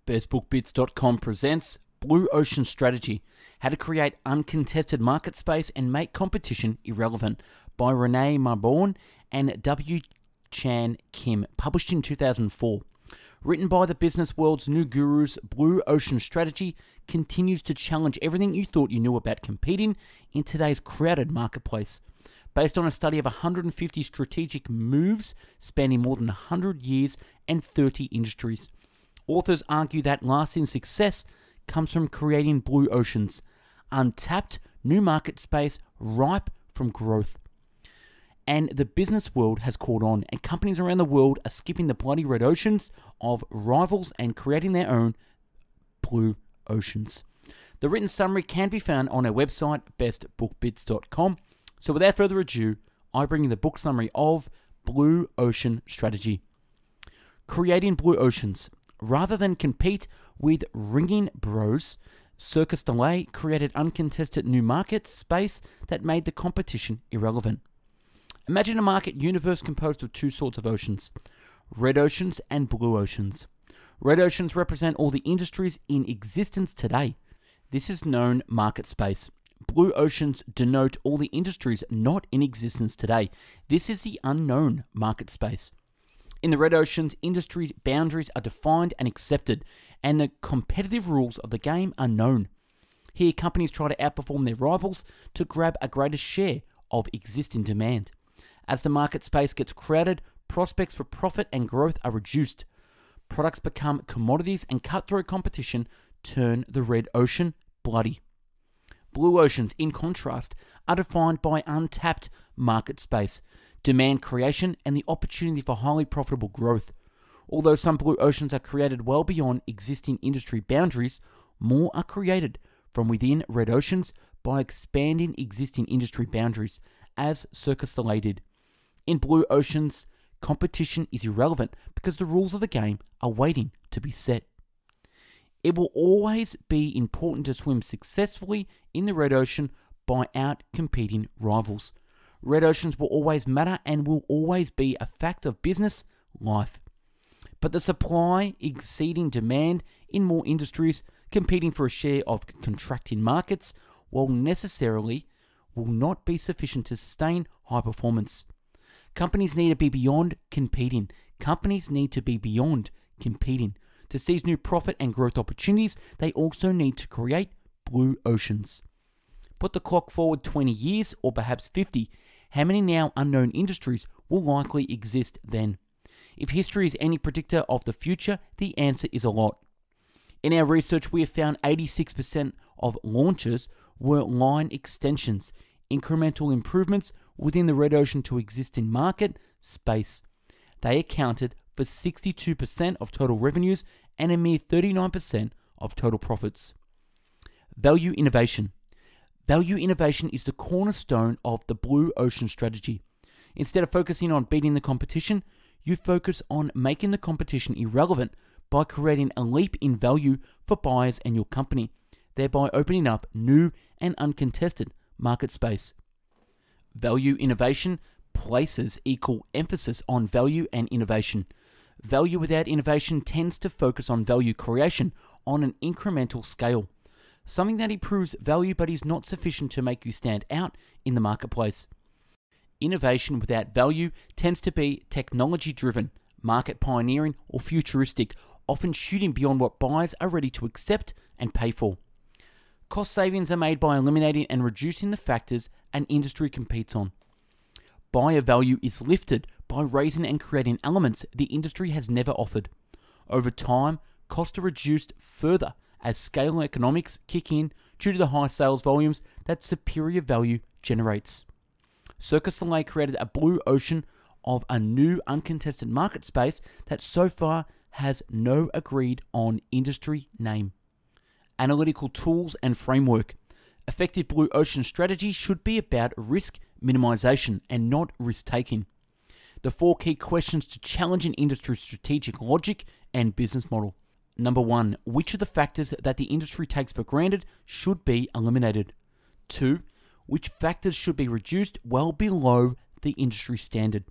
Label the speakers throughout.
Speaker 1: BestBookBits.com presents Blue Ocean Strategy, How to Create Uncontested Market Space and Make Competition Irrelevant by Renee Marbonne and W. Chan Kim, published in 2004. Written by the business world's new gurus, Blue Ocean Strategy continues to challenge everything you thought you knew about competing in today's crowded marketplace. Based on a study of 150 strategic moves spanning more than 100 years and 30 industries. Authors argue that lasting success comes from creating blue oceans, untapped new market space ripe from growth. And the business world has caught on, and companies around the world are skipping the bloody red oceans of rivals and creating their own blue oceans. The written summary can be found on our website, bestbookbits.com. So without further ado, I bring you the book summary of Blue Ocean Strategy. Creating blue oceans. Rather than compete with ringing bros, Circus Delay created uncontested new market space that made the competition irrelevant. Imagine a market universe composed of two sorts of oceans, red oceans and blue oceans. Red oceans represent all the industries in existence today. This is known market space. Blue oceans denote all the industries not in existence today. This is the unknown market space. In the red oceans, industry boundaries are defined and accepted, and the competitive rules of the game are known. Here, companies try to outperform their rivals to grab a greater share of existing demand. As the market space gets crowded, prospects for profit and growth are reduced. Products become commodities, and cutthroat competition turn the red ocean bloody. Blue oceans, in contrast, are defined by untapped market space, demand creation, and the opportunity for highly profitable growth. Although some blue oceans are created well beyond existing industry boundaries, more are created from within red oceans by expanding existing industry boundaries, as Circus Delay did. In blue oceans, competition is irrelevant because the rules of the game are waiting to be set. It will always be important to swim successfully in the red ocean by out-competing rivals. Red oceans will always matter and will always be a fact of business life. But the supply exceeding demand in more industries, competing for a share of contracting markets, will not be sufficient to sustain high performance. Companies need to be beyond competing. To seize new profit and growth opportunities, they also need to create blue oceans. Put the clock forward 20 years or perhaps 50. How many now unknown industries will likely exist then? If history is any predictor of the future, the answer is a lot. In our research, we have found 86% of launches were line extensions, incremental improvements within the red ocean to existing market space. They accounted for 62% of total revenues and a mere 39% of total profits. Value innovation. Value innovation is the cornerstone of the Blue Ocean Strategy. Instead of focusing on beating the competition, you focus on making the competition irrelevant by creating a leap in value for buyers and your company, thereby opening up new and uncontested market space. Value innovation places equal emphasis on value and innovation. Value without innovation tends to focus on value creation on an incremental scale. Something that improves value but is not sufficient to make you stand out in the marketplace. Innovation without value tends to be technology-driven, market pioneering, or futuristic, often shooting beyond what buyers are ready to accept and pay for. Cost savings are made by eliminating and reducing the factors an industry competes on. Buyer value is lifted by raising and creating elements the industry has never offered. Over time, costs are reduced further as scale economics kick in due to the high sales volumes that superior value generates. Circus Delay created a blue ocean of a new uncontested market space that so far has no agreed on industry name. Analytical tools and framework. Effective blue ocean strategy should be about risk minimization and not risk taking. The 4 key questions to challenge an industry's strategic logic and business model. Number 1, which of the factors that the industry takes for granted should be eliminated? 2, which factors should be reduced well below the industry standard?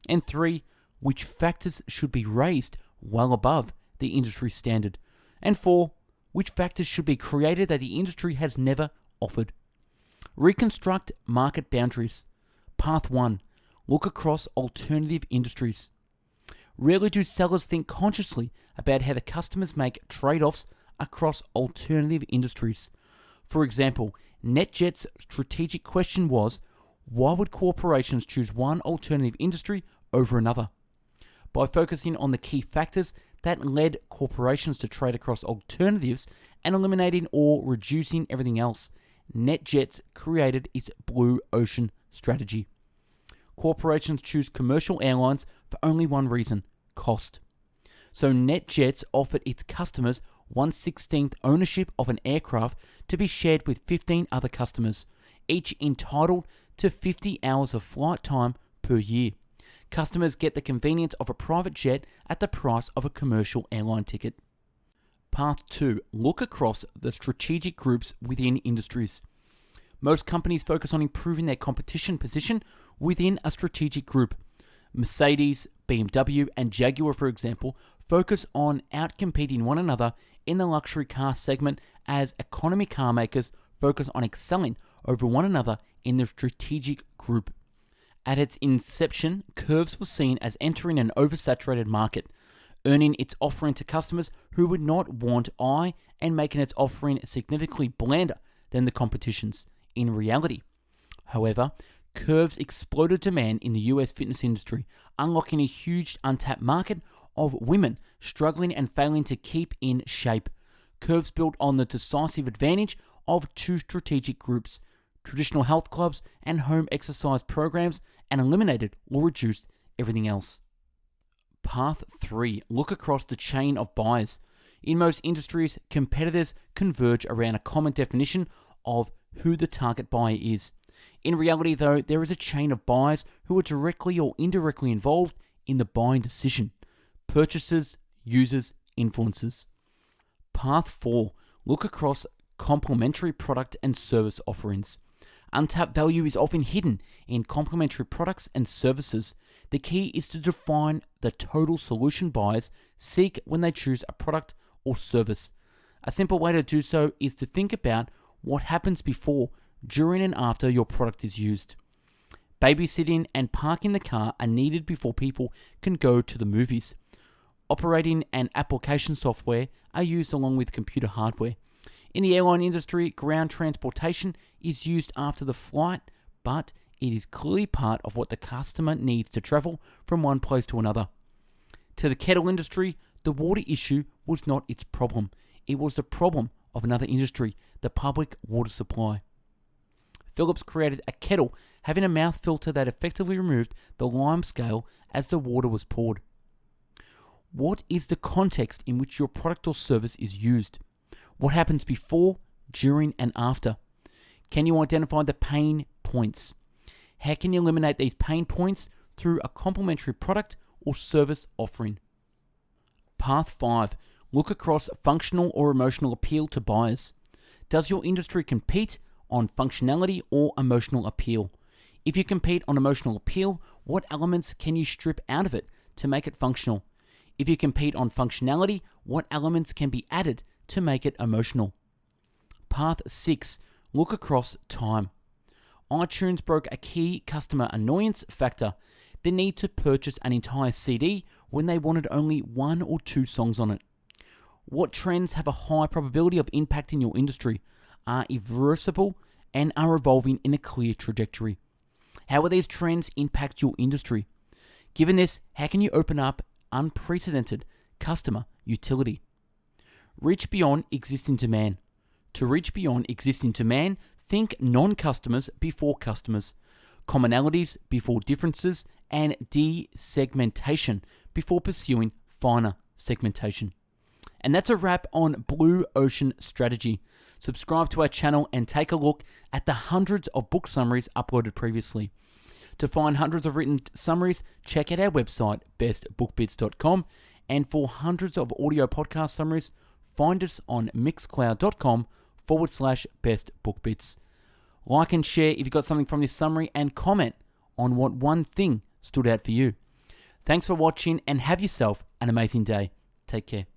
Speaker 1: And 3, which factors should be raised well above the industry standard? And 4, which factors should be created that the industry has never offered. Reconstruct market boundaries. Path 1, look across alternative industries. Rarely do sellers think consciously about how the customers make trade-offs across alternative industries. For example, NetJet's strategic question was, why would corporations choose one alternative industry over another? By focusing on the key factors that led corporations to trade across alternatives and eliminating or reducing everything else, NetJets created its Blue Ocean strategy. Corporations choose commercial airlines for only one reason: cost. So NetJets offered its customers 1/16th ownership of an aircraft to be shared with 15 other customers, each entitled to 50 hours of flight time per year. Customers get the convenience of a private jet at the price of a commercial airline ticket. Path 2, look across the strategic groups within industries. Most companies focus on improving their competition position within a strategic group. Mercedes, BMW, and Jaguar, for example, focus on outcompeting one another in the luxury car segment, as economy car makers focus on excelling over one another in the strategic group. At its inception, Curves was seen as entering an oversaturated market, earning its offering to customers who would not want eye and making its offering significantly blander than the competition's. In reality, however, Curves exploded demand in the US fitness industry, unlocking a huge untapped market of women struggling and failing to keep in shape. Curves built on the decisive advantage of two strategic groups, traditional health clubs and home exercise programs, and eliminated or reduced everything else. Path 3, look across the chain of buyers. In most industries, competitors converge around a common definition of who the target buyer is. In reality, though, there is a chain of buyers who are directly or indirectly involved in the buying decision: purchasers, users, influencers. Path 4, look across complementary product and service offerings. Untapped value is often hidden in complementary products and services. The key is to define the total solution buyers seek when they choose a product or service. A simple way to do so is to think about what happens before, during, and after your product is used. Babysitting and parking the car are needed before people can go to the movies. Operating and application software are used along with computer hardware. In the airline industry, ground transportation is used after the flight, but it is clearly part of what the customer needs to travel from one place to another. To the kettle industry, the water issue was not its problem. It was the problem of another industry, the public water supply. Philips created a kettle having a mouth filter that effectively removed the lime scale as the water was poured. What is the context in which your product or service is used? What happens before, during, and after? Can you identify the pain points? How can you eliminate these pain points through a complementary product or service offering? Path 5, look across functional or emotional appeal to buyers. Does your industry compete on functionality or emotional appeal? If you compete on emotional appeal, what elements can you strip out of it to make it functional? If you compete on functionality, what elements can be added to make it emotional? Path 6, look across time. iTunes broke a key customer annoyance factor: the need to purchase an entire CD when they wanted only 1 or 2 songs on it. What trends have a high probability of impacting your industry, are irreversible, and are evolving in a clear trajectory? How will these trends impact your industry? Given this, how can you open up unprecedented customer utility? Reach beyond existing demand. To reach beyond existing demand, think non-customers before customers, commonalities before differences, and desegmentation before pursuing finer segmentation. And that's a wrap on Blue Ocean Strategy. Subscribe to our channel and take a look at the hundreds of book summaries uploaded previously. To find hundreds of written summaries, check out our website, bestbookbits.com. And for hundreds of audio podcast summaries, find us on mixcloud.com/bestbookbits. Like and share if you got something from this summary, and comment on what one thing stood out for you. Thanks for watching, and have yourself an amazing day. Take care.